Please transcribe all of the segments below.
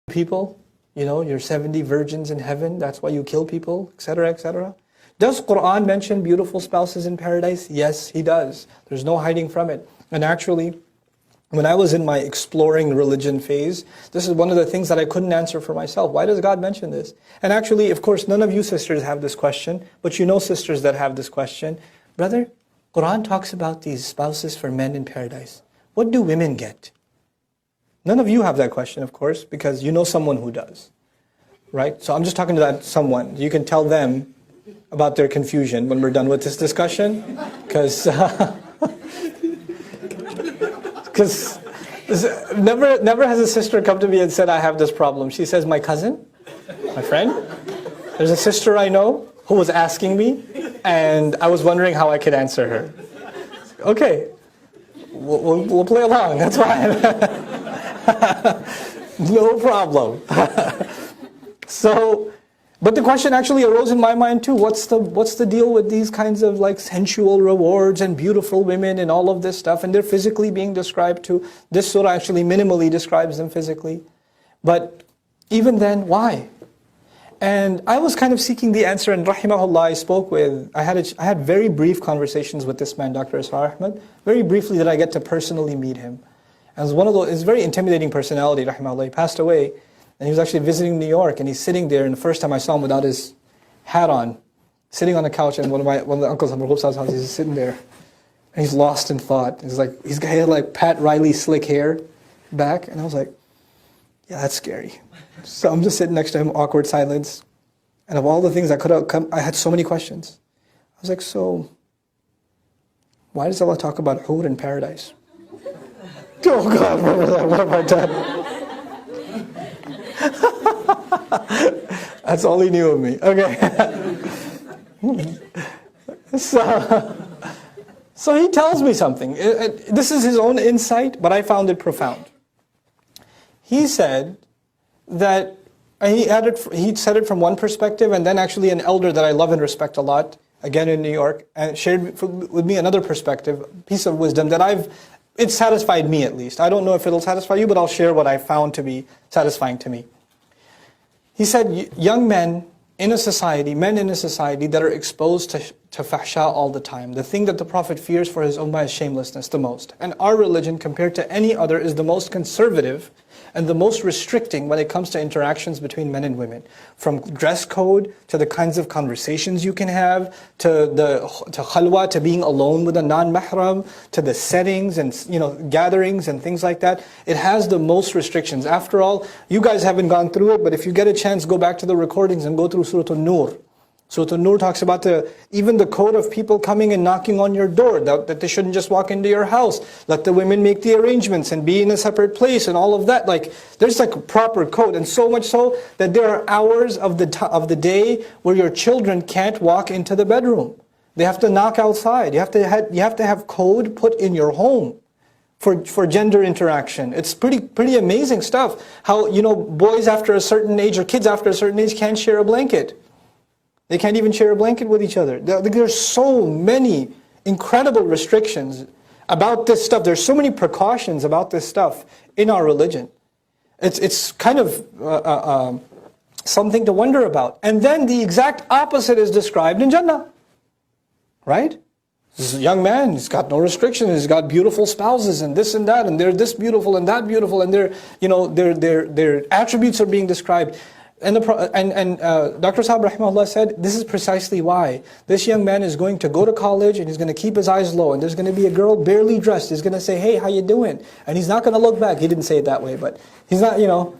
people, you're 70 virgins in heaven, that's why you kill people, etc., etc. Does Quran mention beautiful spouses in paradise? Yes, He does. There's no hiding from it. And actually, when I was in my exploring religion phase, this is one of the things that I couldn't answer for myself. Why does God mention this? And actually, of course, none of you sisters have this question, but you know sisters that have this question. Brother, Quran talks about these spouses for men in paradise. What do women get? None of you have that question, of course, because you know someone who does. Right? So I'm just talking to that someone. You can tell them about their confusion when we're done with this discussion. Because never has a sister come to me and said, I have this problem. She says, my cousin, my friend, there's a sister I know who was asking me, and I was wondering how I could answer her. Okay, we'll play along, that's fine. No problem. But the question actually arose in my mind too. What's the deal with these kinds of like sensual rewards and beautiful women and all of this stuff? And they're physically being described too. This surah actually minimally describes them physically. But even then, why? And I was kind of seeking the answer, and rahimahullah, I had very brief conversations with this man, Dr. Israr Ahmad. Very briefly did I get to personally meet him. And it was one of those, it's a very intimidating personality, rahimahullah. He passed away. And he was actually visiting New York, and he's sitting there, and the first time I saw him without his hat on, sitting on a couch, and one of the uncles at Marhoob Sahib's house, he's just sitting there, and he's lost in thought. He had like Pat Riley slick hair back, and I was like, yeah, that's scary. So I'm just sitting next to him, awkward silence, and of all the things that could have come, I had so many questions. I was like, so, why does Allah talk about Hur in paradise? Oh God, what have I done? That's all he knew of me. Okay. So he tells me something. This is his own insight, but I found it profound. He said that he said it from one perspective, and then actually an elder that I love and respect a lot, again in New York, and shared with me another perspective, piece of wisdom that it's satisfied me at least. I don't know if it'll satisfy you, but I'll share what I found to be satisfying to me. He said, young men in a society that are exposed to fahsha all the time, the thing that the Prophet fears for his ummah is shamelessness the most. And our religion, compared to any other, is the most conservative and the most restricting when it comes to interactions between men and women. From dress code, to the kinds of conversations you can have, to khalwa, to being alone with a non-mahram, to the settings and gatherings and things like that. It has the most restrictions. After all, you guys haven't gone through it, but if you get a chance, go back to the recordings and go through Surah An-Nur. Surah An-Nur talks about even the code of people coming and knocking on your door, that they shouldn't just walk into your house. Let the women make the arrangements and be in a separate place and all of that. There's a proper code, and so much so that there are hours of the day where your children can't walk into the bedroom. They have to knock outside. You have to have code put in your home for gender interaction. It's pretty amazing stuff. How boys after a certain age or kids after a certain age can't share a blanket. They can't even share a blanket with each other. There's so many incredible restrictions about this stuff. There's so many precautions about this stuff in our religion. It's kind of something to wonder about. And then the exact opposite is described in Jannah. Right? This is a young man, he's got no restrictions, he's got beautiful spouses and this and that, and they're this beautiful and that beautiful, and their attributes are being described. And Dr. Sahib rahimahullah said, this is precisely why. This young man is going to go to college and he's going to keep his eyes low, and there's going to be a girl barely dressed. He's going to say, hey, how you doing? And he's not going to look back. He didn't say it that way, but he's not going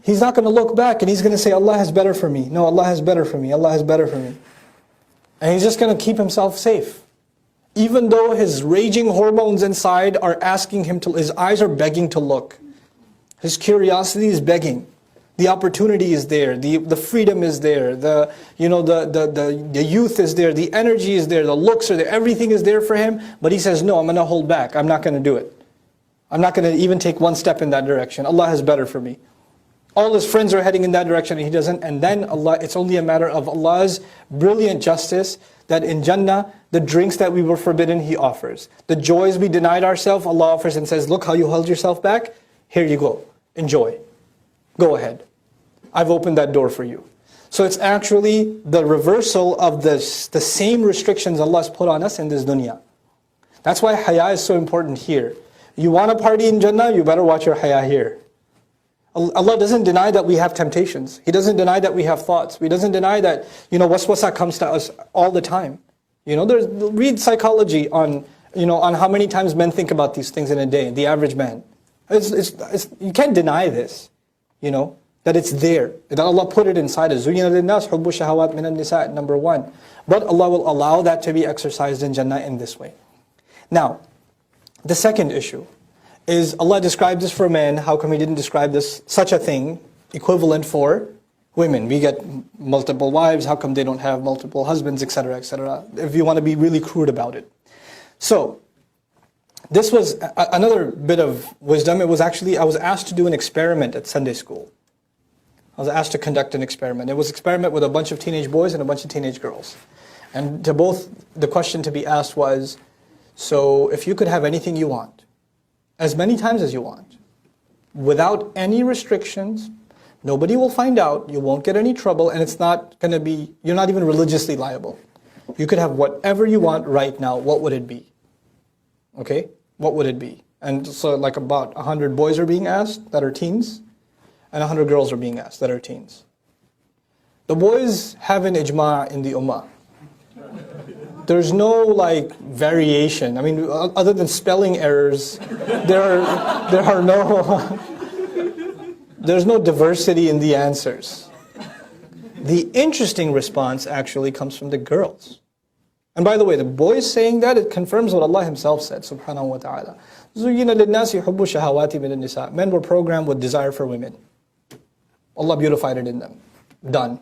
to look back, and he's going to say, Allah has better for me. No, Allah has better for me. Allah has better for me. And he's just going to keep himself safe. Even though his raging hormones inside are asking him to, his eyes are begging to look. His curiosity is begging. The opportunity is there, the freedom is there, the youth is there, the energy is there, the looks are there, everything is there for him. But he says, no, I'm going to hold back. I'm not going to do it. I'm not going to even take one step in that direction. Allah has better for me. All his friends are heading in that direction and he doesn't. And then it's only a matter of Allah's brilliant justice that in Jannah, the drinks that we were forbidden, He offers. The joys we denied ourselves, Allah offers and says, look how you held yourself back. Here you go. Enjoy. Go ahead. I've opened that door for you. So it's actually the reversal of the same restrictions Allah has put on us in this dunya. That's why haya is so important here. You want to party in Jannah, you better watch your haya here. Allah doesn't deny that we have temptations. He doesn't deny that we have thoughts. He doesn't deny that, waswasa comes to us all the time. Read psychology on how many times men think about these things in a day, the average man. You can't deny this, that it's there, that Allah put it inside us. زُيِّنَ لِلنَّاسِ حُبُّ الشَّهَوَاتِ مِنَ النِّسَاءِ, number one. But Allah will allow that to be exercised in Jannah in this way. Now, the second issue is Allah described this for men. How come He didn't describe such a thing equivalent for women? We get multiple wives. How come they don't have multiple husbands, etc., etc.? If you want to be really crude about it. So, this was another bit of wisdom. It was actually, I was asked to do an experiment at Sunday school. I was asked to conduct an experiment. It was an experiment with a bunch of teenage boys and a bunch of teenage girls. And to both, the question to be asked was, so if you could have anything you want, as many times as you want, without any restrictions, nobody will find out, you won't get any trouble, and it's not going to be, you're not even religiously liable. You could have whatever you want right now. What would it be? Okay? What would it be? And so like about 100 boys are being asked that are teens, and 100 girls are being asked that are teens. The boys have an ijma' in the ummah. There's no variation. I mean, other than spelling errors, there's no diversity in the answers. The interesting response actually comes from the girls. And by the way, the boys saying that, it confirms what Allah Himself said, subhanahu wa ta'ala. زُيِّنَ لِلنَّاسِ حُبُّ الشَّهَوَاتِ مِنَ النِّسَاءِ. Men were programmed with desire for women. Allah beautified it in them. Done.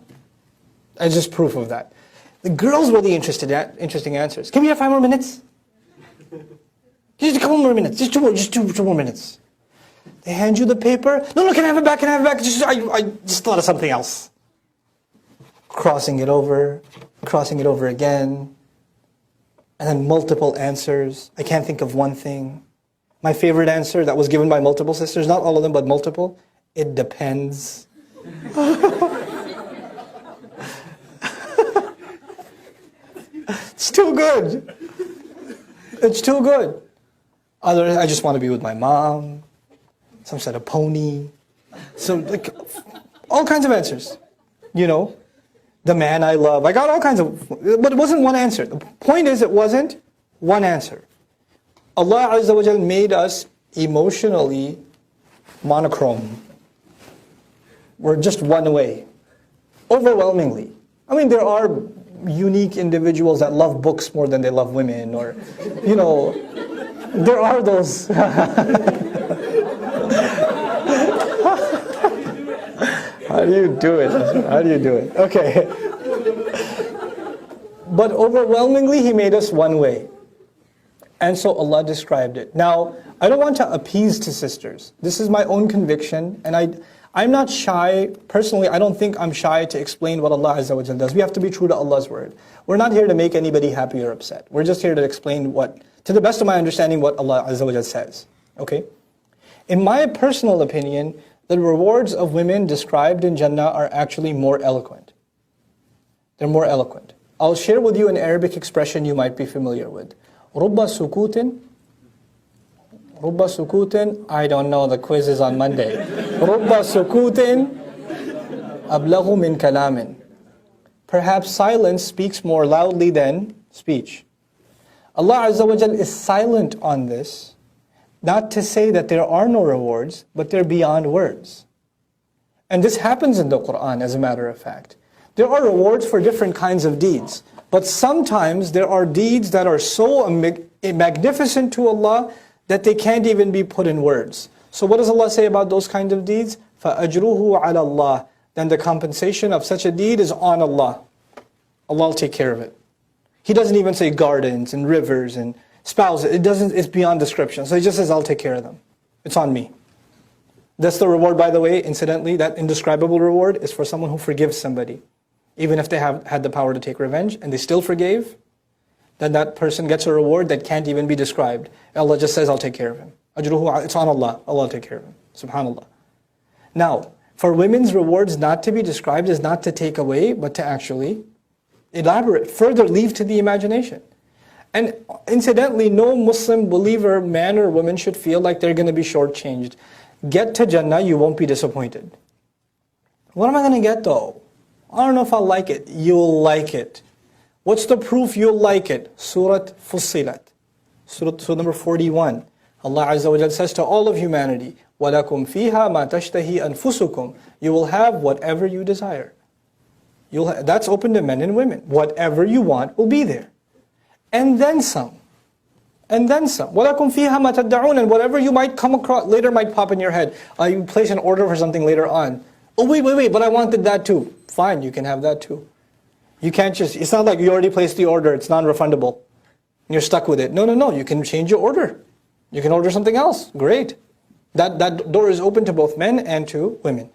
It's just proof of that. The girls were the interesting answers. Can we have 5 more minutes? Just a couple more minutes. Just two more minutes. They hand you the paper. No, can I have it back? Can I have it back? I just thought of something else. Crossing it over again. And then multiple answers. I can't think of one thing. My favorite answer that was given by multiple sisters, not all of them, but multiple. It depends. It's too good. It's too good. I just want to be with my mom. Some said a pony. So all kinds of answers. The man I love. I got all kinds of, but it wasn't one answer. The point is, it wasn't one answer. Allah Azza wa Jal made us emotionally monochrome. We're just one way. Overwhelmingly. I mean, there are unique individuals that love books more than they love women, or, there are those. How do you do it? Okay. But overwhelmingly, He made us one way. And so Allah described it. Now, I don't want to appease to sisters. This is my own conviction, and I'm not shy. Personally, I don't think I'm shy to explain what Allah Azza wa Jalla does. We have to be true to Allah's word. We're not here to make anybody happy or upset. We're just here to explain to the best of my understanding, what Allah Azza wa Jalla says. Okay? In my personal opinion, the rewards of women described in Jannah are actually more eloquent. They're more eloquent. I'll share with you an Arabic expression you might be familiar with. رُبَّ سُكُوتٍ. I don't know, the quiz is on Monday. رُبَّ سُكُوتٍ أَبْلَغُ مِنْ كَلَامٍ. Perhaps silence speaks more loudly than speech. Allah Azza wa Jal is silent on this, not to say that there are no rewards, but they're beyond words. And this happens in the Quran, as a matter of fact. There are rewards for different kinds of deeds, but sometimes there are deeds that are so magnificent to Allah that they can't even be put in words. So what does Allah say about those kinds of deeds? فَأَجْرُهُ عَلَى اللَّهِ. Then the compensation of such a deed is on Allah. Allah will take care of it. He doesn't even say gardens and rivers and spouses. It's beyond description. So He just says, I'll take care of them. It's on me. That's the reward, by the way, incidentally, that indescribable reward is for someone who forgives somebody. Even if they have had the power to take revenge and they still forgave, then that person gets a reward that can't even be described. Allah just says, I'll take care of him. Ajruhu, it's on Allah. Allah will take care of him. Subhanallah. Now, For women's rewards not to be described is not to take away, but to actually elaborate, further leave to the imagination. And incidentally, no Muslim believer, man or woman, should feel like they're going to be shortchanged. Get to Jannah, you won't be disappointed. What am I going to get though? I don't know if I'll like it. You'll like it. What's the proof you'll like it? Surah Fussilat. Surah number 41. Allah Azza wa Jalla says to all of humanity, وَلَكُمْ فِيهَا مَا تَشْتَهِي أَنفُسُكُمْ. You will have whatever you desire. That's open to men and women. Whatever you want will be there. And then some. And then some. وَلَكُمْ فِيهَا مَا تَدَّعُونَ. And whatever you might come across, later might pop in your head. You place an order for something later on. Oh wait, but I wanted that too. Fine, you can have that too. You can't just, it's not like you already placed the order, it's non-refundable. You're stuck with it. No, you can change your order. You can order something else. Great. That door is open to both men and to women.